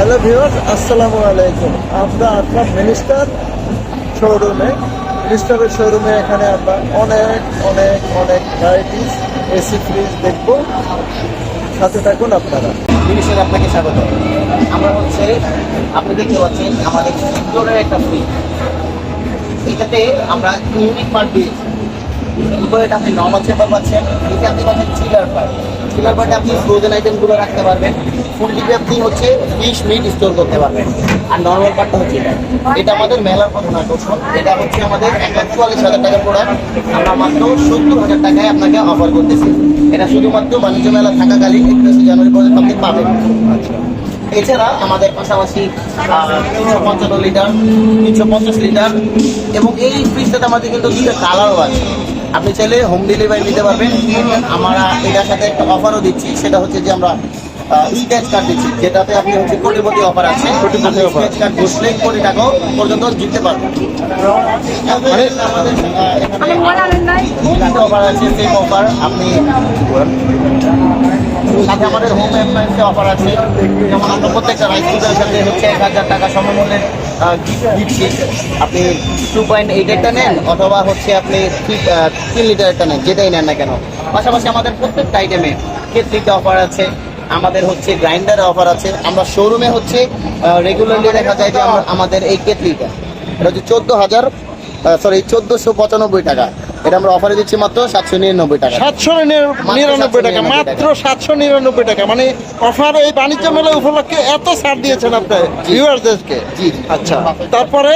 Hello viewers, আসসালামু আলাইকুম। আমরা আপনার মিনিস্টার শোরুমে এখানে আমরা অনেক অনেক অনেক ভ্যারাইটিস এসি ফ্রিজ দেখবো। সাথে থাকুন আপনারা। মিনিস্টার আপনাকে স্বাগত। আমরা হচ্ছে আপনি দেখতে পাচ্ছেন আমাদের ইনডোরের একটা ফ্রিজ। এটাতে আমরা ইউনিক পার্ট দিয়েছি। এটা আপনি নর্মাল চেম্বার পাচ্ছেন, এতে আপনি পাচ্ছেন চিলার পার্টে আপনি ফ্রোজেন আইটেমগুলো রাখতে পারবেন। ফুল ডিপে আপনি হচ্ছে ফিশ মিট স্টোর করতে পারবেন। আর নর্মাল পার্টটা হচ্ছে এটা আমাদের মেলার প্রধান আকর্ষণ। এটা হচ্ছে আমাদের 1,44,000 টাকা প্রোডাক্ট। আমরা মাত্র 70,000 টাকায় আপনাকে অফার করতেছি। এটা শুধুমাত্র বাণিজ্য মেলা থাকাকালীন 21 জানুয়ারি পর্যন্ত আপনি পাবেন। এছাড়া আমাদের পাশাপাশি 355 লিটার, 350 লিটার এবং এই ফ্রিজটাতে আমাদের কিন্তু দুটো কালারও আছে। আপনি চাইলে হোম ডেলিভারি নিতে পারবেন। আমরা এটার সাথে একটা অফারও দিচ্ছি, সেটা হচ্ছে যে আমরা স্ক্র্যাচ কার্ড দিচ্ছি, যেটাতে আপনি হচ্ছে কোটিপতি অফার আছে। স্ক্র্যাচ কার্ড বসলে কোটি টাকাও পর্যন্ত জিততে পারবেন। মানে আমাদের অফার আছে, সেম অফার আপনি সাথে আমাদের হোম অ্যাপ্লায়েন্সে অফার আছে। যেমন আমরা প্রত্যেকটা রাইস কুকারের সাথে হচ্ছে 1,000 টাকা সমমূল্যের দিচ্ছি। আপনি 2.8-এরটা নেন অথবা হচ্ছে আপনি 3 লিটারেরটা নেন, যেটাই নেন না কেন। পাশাপাশি আমাদের প্রত্যেকটা আইটেমে কেটলিতে অফার আছে, আমাদের হচ্ছে গ্রাইন্ডারে অফার আছে। আমরা শোরুমে হচ্ছে রেগুলারলি দেখা যায় যে আমাদের এই কেটলিটা এটা হচ্ছে 1495 টাকা। এটা আমরা অফারে দিচ্ছি মাত্র 799 টাকা। 799 টাকা, মাত্র 799 টাকা। মানে অফার এই বাণিজ্য মেলা উপলক্ষে এত ছাড় দিয়েছেন আপনার ভিউয়ারদেরকে। জি, আচ্ছা, তারপরে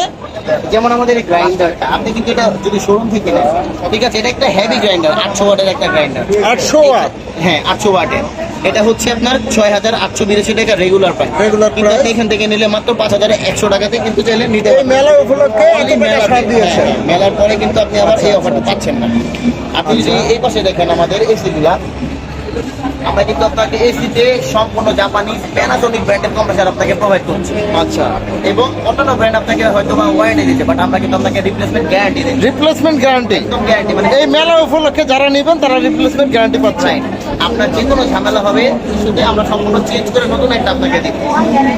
যেমন আমাদের এই গ্রাইন্ডারটা আপনি কিন্তু এটা যদি শোরুম থেকে নেন, ঠিক আছে, এটা একটা হেভি গ্রাইন্ডার, 800 ওয়াটের একটা গ্রাইন্ডার। 800 ওয়াট? হ্যাঁ, 800 ওয়াটের। এটা হচ্ছে আপনার 6,882 টাকা রেগুলার প্রাইস। কিন্তু আপনি এখান থেকে নিলে মাত্র 5,100 টাকাতে কিন্তু চাইলে নিতে পারবেন। মেলা উপলক্ষে এত টাকা ছাড় দিয়েছে। মেলার পরে কিন্তু আপনি আবার এই অফারটা পাচ্ছেন না। আপনি যদি এই পাশে দেখেন আমাদের এসিগুলা, আমরা কিন্তু আপনাকে এসিতে সম্পূর্ণ জাপানি প্যানাসোনিক ব্র্যান্ডের কম্প্রেসার আপনাকে প্রোভাইড করছি। আচ্ছা, এবং অন্যান্য ব্র্যান্ড আপনাকে হয়তো বা ওয়ারেন্টি দিচ্ছে, বাট আমরা কিন্তু আপনাকে রিপ্লেসমেন্ট গ্যারান্টি দিই। Replacement guarantee? একদম গ্যারান্টি। মানে এই মেলা উপলক্ষে যারা নেবেন তারা রিপ্লেসমেন্ট গ্যারান্টি পাচ্ছেন। আপনার যে কোনো ঝামেলা হবে শুধু আমরা সম্পূর্ণ চেঞ্জ করে নতুন একটা আপনাকে দিব।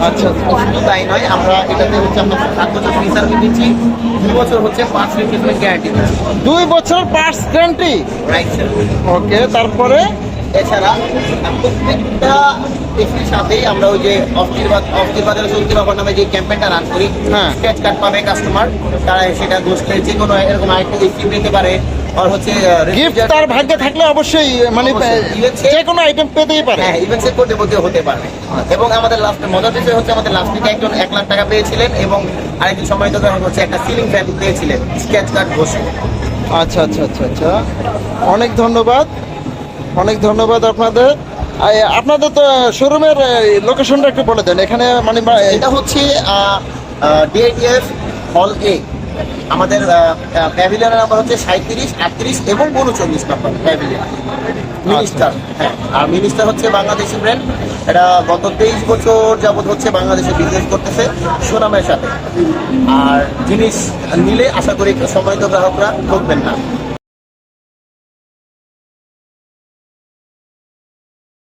আচ্ছা, শুধু তাই নয়, আমরা এটাতে হচ্ছে আপনার 7 বছর ফ্রি সার্ভিস দিচ্ছি, 2 বছর হচ্ছে পার্টস রিপ্লেসমেন্ট গ্যারান্টি দিচ্ছি। 2 বছর parts guarantee? Right sir. Okay, তারপরে এছাড়া প্রত্যেকটা এসির সাথেই আমরা ওই যে অস্থির বাজারে চলতি অফার নামে যে ক্যাম্পেইনটা রান করি, স্ক্র্যাচ কার্ড পাবে কাস্টমার, তারা সেটা ঘষলে যে কোনো এরকম আইটেম গিফট নিতে পারে। আর হচ্ছে গিফট তার ভাগ্যে থাকলে অবশ্যই মানে যে কোনো আইটেম পেতেই পারে। হ্যাঁ, ইভেন সে কোটিপতি হতে পারবে। এবং আমাদের লাস্টে মজার বিষয় হচ্ছে আমাদের লাস্ট উইকে একজন 1 লাখ টাকা পেয়েছিলেন এবং আরেকজন সম্মানিত হচ্ছে একটা সিলিং ফ্যান পেয়েছিলেন স্ক্র্যাচ কার্ড ঘষে। আচ্ছা আচ্ছা আচ্ছা আচ্ছা, অনেক ধন্যবাদ, অনেক ধন্যবাদ আপনাদের। আপনাদের তো শোরুমের লোকেশনটা একটু বলে দেন। এখানে মানে এটা হচ্ছে ডিআইটিএফ হল এ। আমাদের প্যাভিলিয়নের নাম্বার হচ্ছে 37, 38 এবং 39 নম্বর প্যাভিলিয়ন মিনিস্টার। হ্যাঁ, আর মিনিস্টার হচ্ছে বাংলাদেশি ব্র্যান্ড। এটা গত 23 বছর যাবত হচ্ছে বাংলাদেশে বিজনেস করতেছে সুনামের সাথে। আর জিনিস নিলে আশা করি সম্মানিত গ্রাহকরা ঠকবেন না।